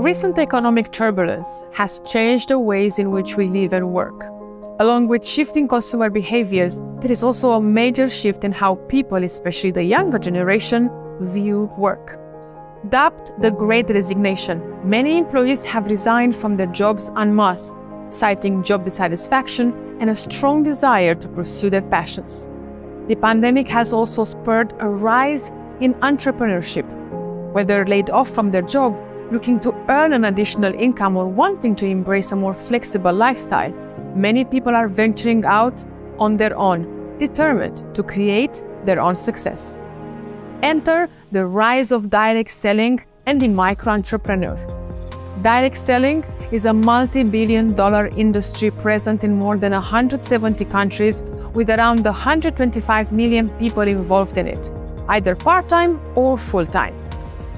Recent economic turbulence has changed the ways in which we live and work. Along with shifting consumer behaviors, there is also a major shift in how people, especially the younger generation, view work. Dubbed the Great Resignation, many employees have resigned from their jobs en masse, citing job dissatisfaction and a strong desire to pursue their passions. The pandemic has also spurred a rise in entrepreneurship. Whether laid off from their job, looking to earn an additional income, or wanting to embrace a more flexible lifestyle, many people are venturing out on their own, determined to create their own success. Enter the rise of direct selling and the micro-entrepreneur. Direct selling is a multi-billion-dollar industry present in more than 170 countries with around 125 million people involved in it, either part-time or full-time.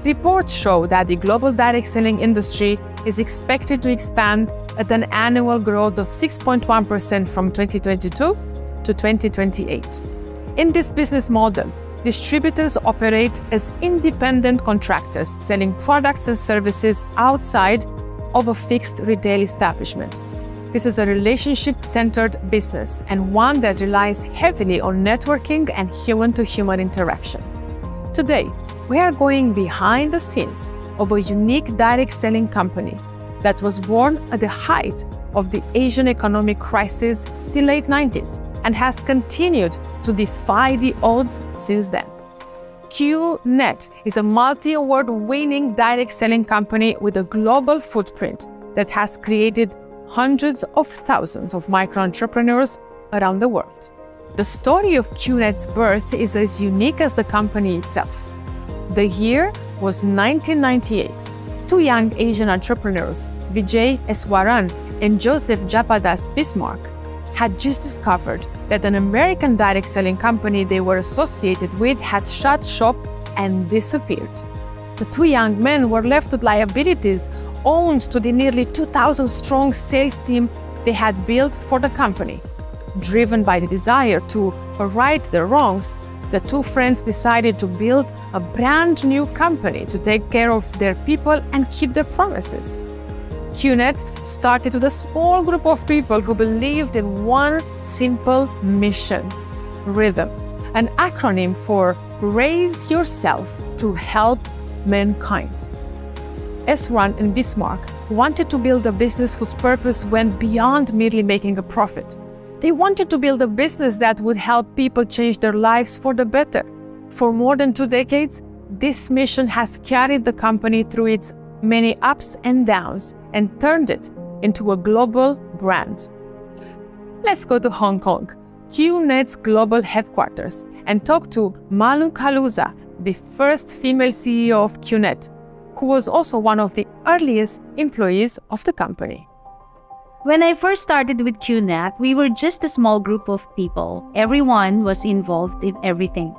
Reports show that the global direct selling industry is expected to expand at an annual growth of 6.1% from 2022 to 2028. In this business model, distributors operate as independent contractors, selling products and services outside of a fixed retail establishment. This is a relationship-centered business and one that relies heavily on networking and human-to-human interaction. Today, we are going behind the scenes of a unique direct selling company that was born at the height of the Asian economic crisis in the late 90s and has continued to defy the odds since then. QNET is a multi-award winning direct selling company with a global footprint that has created hundreds of thousands of micro-entrepreneurs around the world. The story of QNET's birth is as unique as the company itself. The year was 1998. Two young Asian entrepreneurs, Vijay Eswaran and Joseph Japadas Bismarck, had just discovered that an American direct selling company they were associated with had shut shop and disappeared. The two young men were left with liabilities owed to the nearly 2,000 strong sales team they had built for the company. Driven by the desire to right the wrongs, the two friends decided to build a brand new company to take care of their people and keep their promises. QNET started with a small group of people who believed in one simple mission: RYTHM, an acronym for Raise Yourself to Help Mankind. Esran and Bismarck wanted to build a business whose purpose went beyond merely making a profit. They wanted to build a business that would help people change their lives for the better. For more than 2 decades, this mission has carried the company through its many ups and downs and turned it into a global brand. Let's go to Hong Kong, QNET's global headquarters, and talk to Malou Caluza, the first female CEO of QNET, who was also one of the earliest employees of the company. When I first started with QNET, we were just a small group of people. Everyone was involved in everything.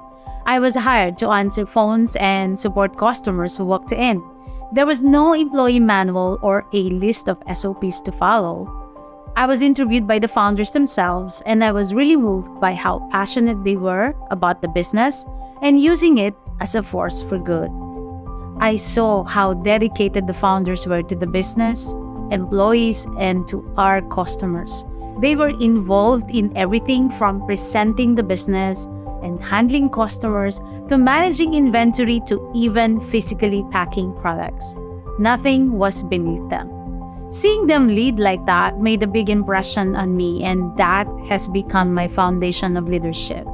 I was hired to answer phones and support customers who walked in. There was no employee manual or a list of SOPs to follow. I was interviewed by the founders themselves, and I was really moved by how passionate they were about the business and using it as a force for good. I saw how dedicated the founders were to the business, employees, and to our customers. They were involved in everything from presenting the business and handling customers to managing inventory to even physically packing products. Nothing was beneath them. Seeing them lead like that made a big impression on me, and that has become my foundation of leadership.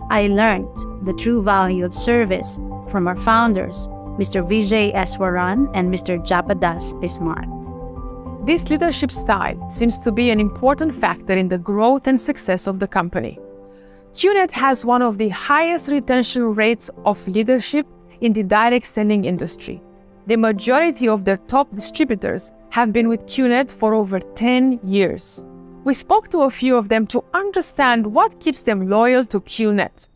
I learned the true value of service from our founders, Mr. Vijay Eswaran and Mr. Japadas Bismarck. This leadership style seems to be an important factor in the growth and success of the company. QNET has one of the highest retention rates of leadership in the direct selling industry. The majority of their top distributors have been with QNET for over 10 years. We spoke to a few of them to understand what keeps them loyal to QNET.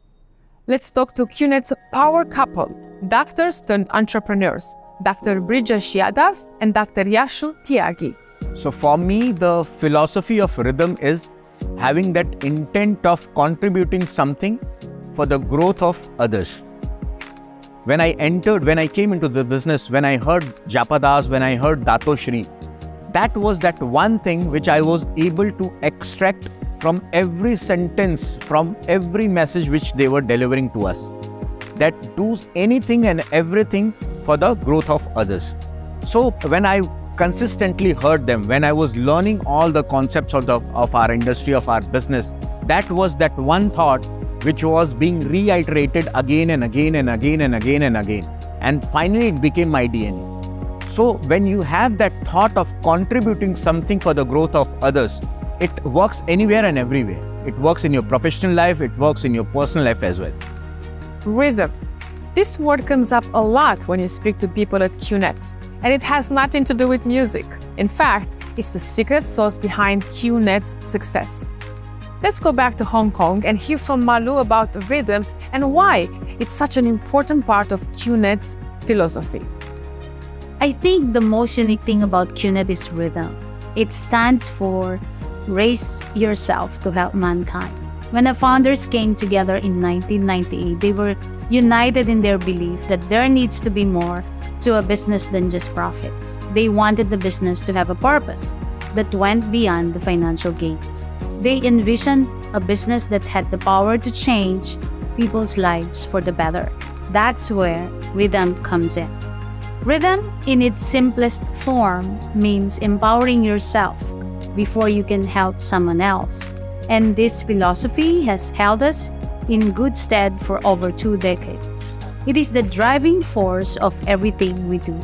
Let's talk to QNET's power couple, doctors turned entrepreneurs, Dr. Brijesh Yadav and Dr. Yashu Tyagi. So for me, the philosophy of RYTHM is having that intent of contributing something for the growth of others. when I came into the business, when I heard Japadas, when I heard Datoshri, that was that one thing which I was able to extract from every sentence, from every message which they were delivering to us. That does anything and everything for the growth of others. So when I consistently heard them, when I was learning all the concepts of our industry, of our business, that was that one thought which was being reiterated again and again and again and again and again. And finally it became my DNA. So when you have that thought of contributing something for the growth of others, it works anywhere and everywhere. It works in your professional life, it works in your personal life as well. Rhythm. This word comes up a lot when you speak to people at QNET, and it has nothing to do with music. In fact, it's the secret sauce behind QNET's success. Let's go back to Hong Kong and hear from Malou about rhythm and why it's such an important part of QNET's philosophy. I think the most unique thing about QNET is rhythm. It stands for Raise Yourself to Help Mankind. When the founders came together in 1998, they were united in their belief that there needs to be more to a business than just profits. They wanted the business to have a purpose that went beyond the financial gains. They envisioned a business that had the power to change people's lives for the better. That's where rhythm comes in. Rhythm, in its simplest form, means empowering yourself before you can help someone else. And this philosophy has held us in good stead for over 2 decades. It is the driving force of everything we do.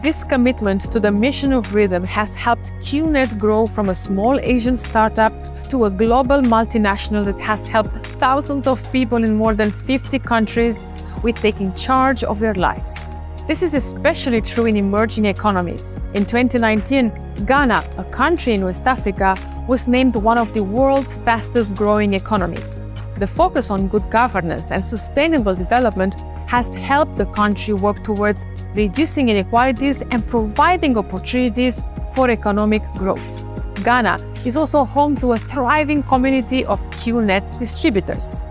This commitment to the mission of rhythm has helped QNET grow from a small Asian startup to a global multinational that has helped thousands of people in more than 50 countries with taking charge of their lives. This is especially true in emerging economies. In 2019, Ghana, a country in West Africa, was named one of the world's fastest growing economies. The focus on good governance and sustainable development has helped the country work towards reducing inequalities and providing opportunities for economic growth. Ghana is also home to a thriving community of QNET distributors.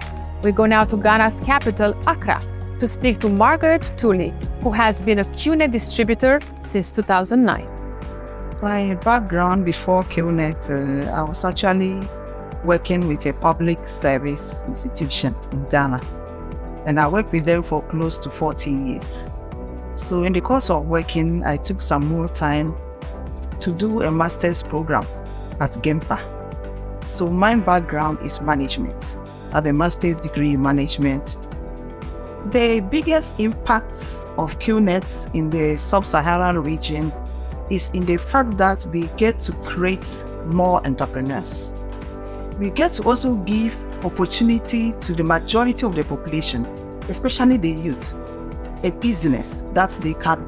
We go now to Ghana's capital, Accra, to speak to Margaret Tuuli, who has been a QNET distributor since 2009. My background before QNET, I was actually working with a public service institution in Ghana, and I worked with them for close to 14 years. So in the course of working, I took some more time to do a master's program at GEMPA. So my background is management. I have a master's degree in management. The biggest impacts of QNET in the sub-Saharan region is in the fact that we get to create more entrepreneurs. We get to also give opportunity to the majority of the population, especially the youth, a business that they can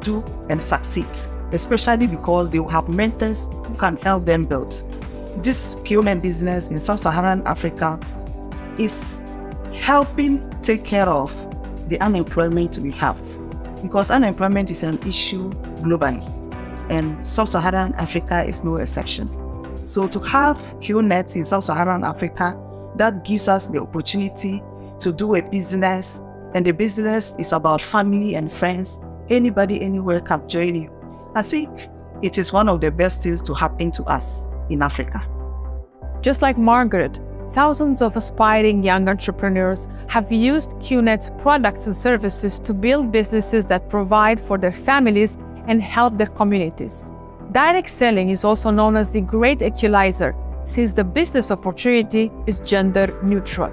do and succeed, especially because they will have mentors who can help them build. This QNET business in sub-Saharan Africa is helping take care of the unemployment we have, because unemployment is an issue globally, and sub-Saharan Africa is no exception. So to have QNET in sub-Saharan Africa, that gives us the opportunity to do a business, and the business is about family and friends. Anybody, anywhere can join you. I think it is one of the best things to happen to us in Africa. Just like Margaret, thousands of aspiring young entrepreneurs have used QNET's products and services to build businesses that provide for their families and help their communities. Direct selling is also known as the great equalizer, since the business opportunity is gender neutral.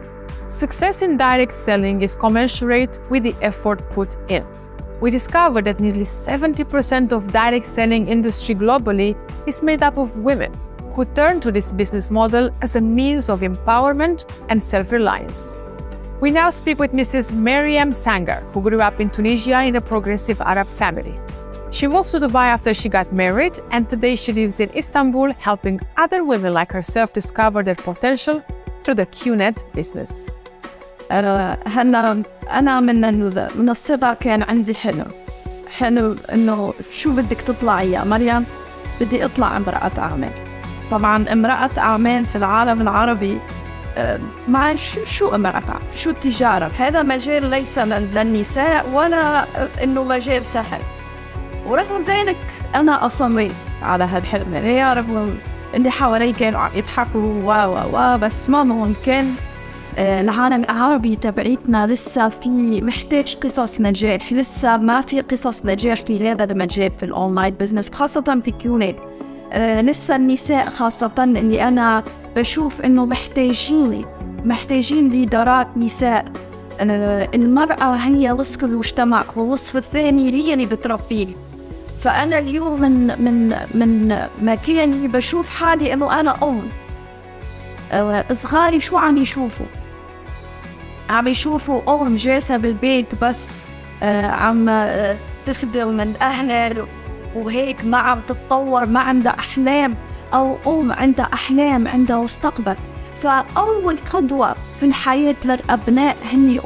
Success in direct selling is commensurate with the effort put in. We discovered that nearly 70% of direct selling industry globally is made up of women, who turn to this business model as a means of empowerment and self-reliance. We now speak with Mrs. Meriam Zenger, who grew up in Tunisia in a progressive Arab family. She moved to Dubai after she got married, and today she lives in Istanbul, helping other women like herself discover their potential through the QNET business. أنا من الصغر كان عندي حلم إنه شو بدك تطلعي يا مريم؟ بدي أطلع امرأة أعمال. طبعاً امرأة أعمال في العالم العربي مع شو المرأة؟ شو التجارة؟ هذا مجال ليس للنساء ولا إنه مجال سهل. ورغم ذلك أنا أصميت على هالحلم. هي رغم اللي حوالي كانوا عم يضحكوا بس ما ممكن. العالم العربي تبعيتنا لسه في محتاج قصص نجاح، لسه ما في قصص نجاح في هذا المجال في الأونلاين بزنس، خاصة في كيونت. لسه النساء خاصة اللي أنا بشوف إنه محتاجين ليدرات نساء. المرأة هي نصف المجتمع والنصف الثاني هي اللي بتربيه. فأنا اليوم من مكاني بشوف حالي إنه أنا صغاري شو عم يشوفوا جالسة بالبيت بس عم تخدم من أهلها وهيك ما عم تتطور، ما عندها أحلام، أو عندها أحلام، عندها مستقبل. فأول قدوة في الحياة للأبناء هني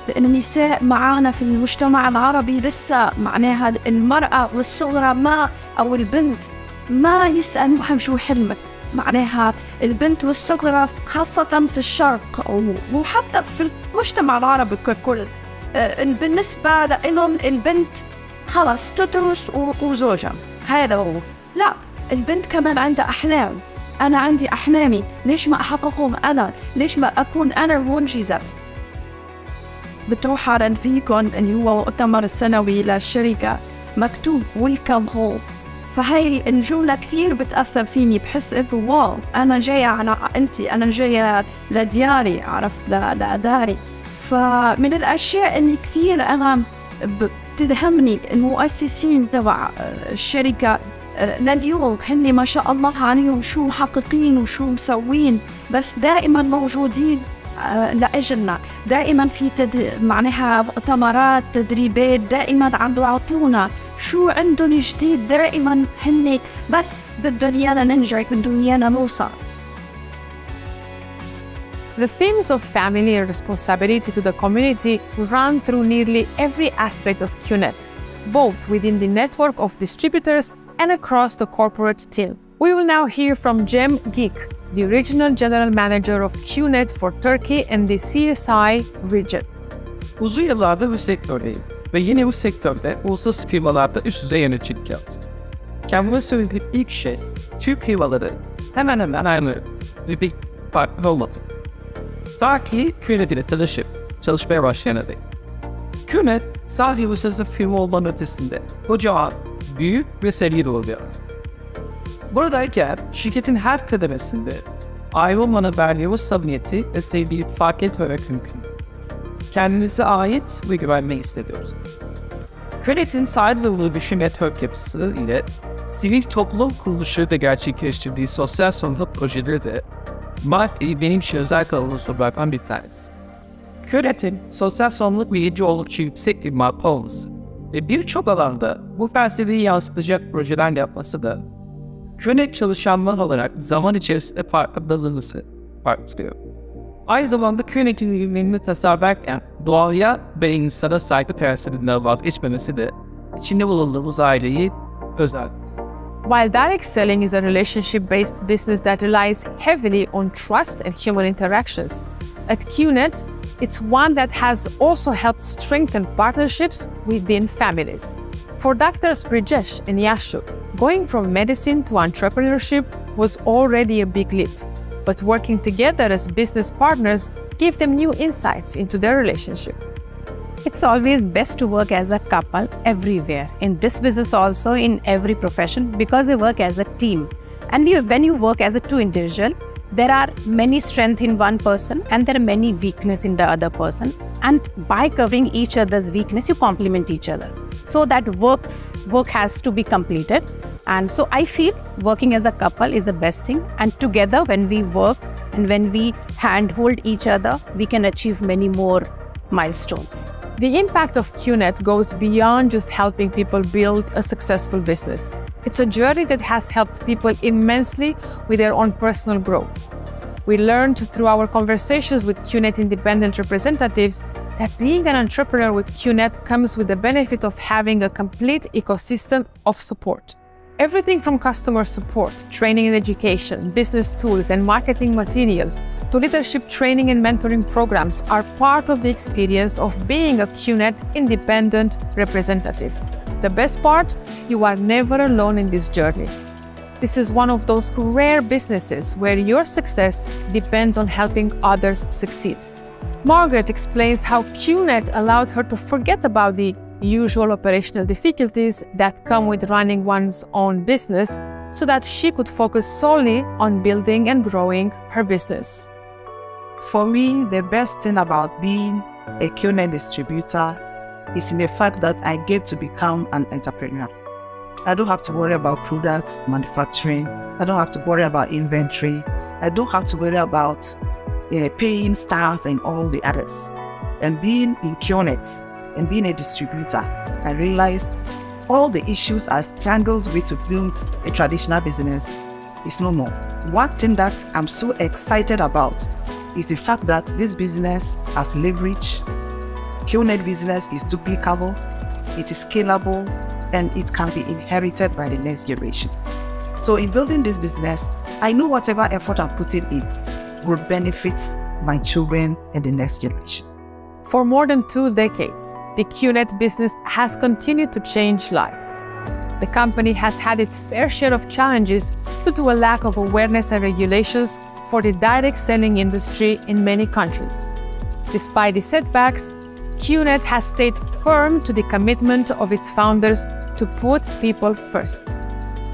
لأن النساء معانا في المجتمع العربي لسه معناها المرأة والصغرى أو البنت ما يسألوها شو حلمك. معناها البنت والصغرى خاصة في الشرق وحتى في المجتمع العربي ككل، بالنسبة لهم البنت خلاص تدرس وزوجها، هذا هو. لا، البنت كمان عندها أحلام. أنا عندي أحلامي، ليش ما أحققهم أنا؟ ليش ما أكون أنا المنجزة؟ بتروح على الفيكون اللي هو مؤتمر السنوي للشركة مكتوب ويلكم هوم. فهاي الجملة كثير بتأثر فيني، بحس إنه واو أنا جاية على عائلتي، أنا جاية لدياري، عرفت، لداري. فمن الأشياء اللي كثير أنا بتدهمني المؤسسين تبع الشركة لليوم هني ما شاء الله عليهم شو محققين وشو مسوين، بس دائما موجودين لأجلنا، دائما في معناها مؤتمرات، تدريبات، دائما عم يعطونا شو عندهم جديد، دائما هن بس بدهم إيانا ننجح، بدهم إيانا نوصل. The themes of family and responsibility to the community run through nearly every aspect of QNET, both within the network of distributors and across the corporate team. We will now hear from Cem Geek, the Regional General Manager of QNET for Turkey and the CSI region. Uzun yıllardır bu sektördeyim ve yine bu sektörde uluslararası firmalarda üst düzey yöneticilik yaptım. Kendime söylediğim ilk şey, Türk firmaları hemen hemen aynı bir farklı olmadı. Ta ki QNET ile çalışmaya başlayana dek. QNET sadece uluslararası firma olmanın ötesinde kocaman, büyük ve seri oluyor. Buradayken şirketin her kademesinde ayrılmanın verdiği o samimiyeti ve sevgiyi fark etmemek mümkün. Kendinize ait ve güvenmeyi hissediyoruz. QNET'in sahip olduğu bir network yapısı ile sivil toplum kuruluşları da gerçekleştirdiği sosyal sorumluluk projeleri de benim için özel kalıcı bir tanesi. QNET'in sosyal sorumluluk bilinci oldukça yüksek bir marka olması ve birçok alanda bu felsefeyi yansıtacak projeler yapması da QNET çalışanlar olarak zaman içerisinde farkındalığımızı artırıyor. Aynı zamanda QNET'in ürünlerini tasarlarken doğaya ve insana saygı prensibinden vazgeçmemesi de içinde bulunduğumuz aileyi özel. While direct selling is a relationship-based business that relies heavily on trust and human interactions, at QNET, it's one that has also helped strengthen partnerships within families. For doctors Brijesh and Yashu, going from medicine to entrepreneurship was already a big leap, but working together as business partners gave them new insights into their relationship. It's always best to work as a couple everywhere, in this business also, in every profession, because they work as a team. And when you work as a two individual, there are many strengths in one person and there are many weaknesses in the other person. And by covering each other's weakness, you complement each other. So that work has to be completed. And so I feel working as a couple is the best thing. And together, when we work and when we handhold each other, we can achieve many more milestones. The impact of QNET goes beyond just helping people build a successful business. It's a journey that has helped people immensely with their own personal growth. We learned through our conversations with QNET independent representatives that being an entrepreneur with QNET comes with the benefit of having a complete ecosystem of support. Everything from customer support, training and education, business tools and marketing materials, to leadership training and mentoring programs are part of the experience of being a QNET independent representative. The best part, you are never alone in this journey. This is one of those rare businesses where your success depends on helping others succeed. Margaret explains how QNET allowed her to forget about the usual operational difficulties that come with running one's own business so that she could focus solely on building and growing her business. For me, the best thing about being a QNET distributor is in the fact that I get to become an entrepreneur. I don't have to worry about products manufacturing. I don't have to worry about inventory. I don't have to worry about paying staff and all the others. And being in QNET and being a distributor, I realized all the issues I struggled with to build a traditional business is no more. One thing that I'm so excited about is the fact that this business has leverage. QNET business is duplicable, it is scalable, and it can be inherited by the next generation. So in building this business, I know whatever effort I'm putting in will benefit my children and the next generation. For more than 2 decades, the QNET business has continued to change lives. The company has had its fair share of challenges due to a lack of awareness and regulations for the direct selling industry in many countries. Despite the setbacks, QNET has stayed firm to the commitment of its founders to put people first.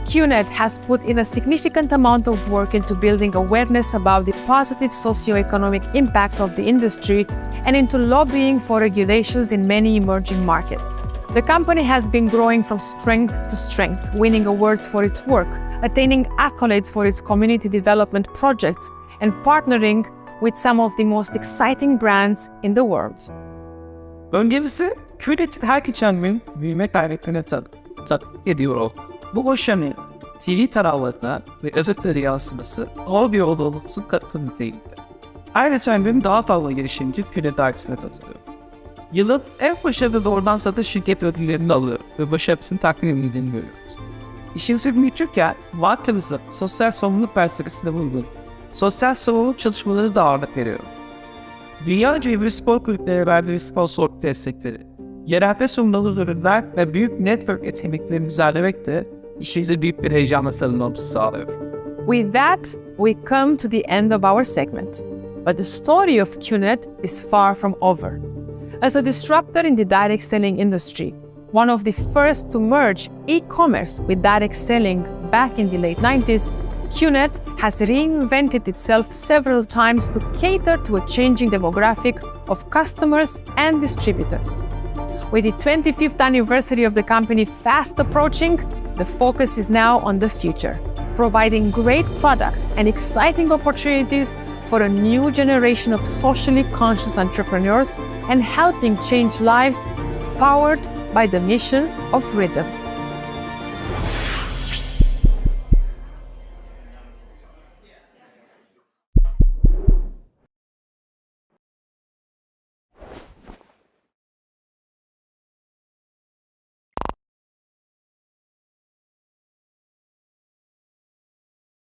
QNET has put in a significant amount of work into building awareness about the positive socio-economic impact of the industry and into lobbying for regulations in many emerging markets. The company has been growing from strength to strength, winning awards for its work, attaining accolades for its community development projects, and partnering with some of the most exciting brands in the world. Bölgemizde QNET'in her geçen gün büyüme kaynaklarına tatbik ediyor. Bu başarının TV kanallarına ve gazetelere yansıması doğal bir yolda olumsuz katılım değildi. Her geçen gün daha fazla girişimci QNET ailesine katılıyor. Yılın en başarılı doğrudan satış şirket ödüllerini alıyor ve başarısını takdir edildiğini görüyoruz. İşimizi büyütürken Malou Caluza sosyal sorumluluk felsefesine uygun sosyal sorumluluk çalışmaları da ağırlık veriyor. Dünyaca evli spor kulüpleri verdiği sponsorluk destekleri, yerelde sunulan ürünler ve büyük network etkinliklerini düzenlemek de işimize büyük bir heyecanla sarılmamızı sağlıyor. With that, we come to the end of our segment. But the story of QNET is far from over. As a disruptor in the direct selling industry, one of the first to merge e-commerce with direct selling back in the late 90s, QNET has reinvented itself several times to cater to a changing demographic of customers and distributors. With the 25th anniversary of the company fast approaching, the focus is now on the future, providing great products and exciting opportunities for a new generation of socially conscious entrepreneurs and helping change lives powered by the mission of RYTHM.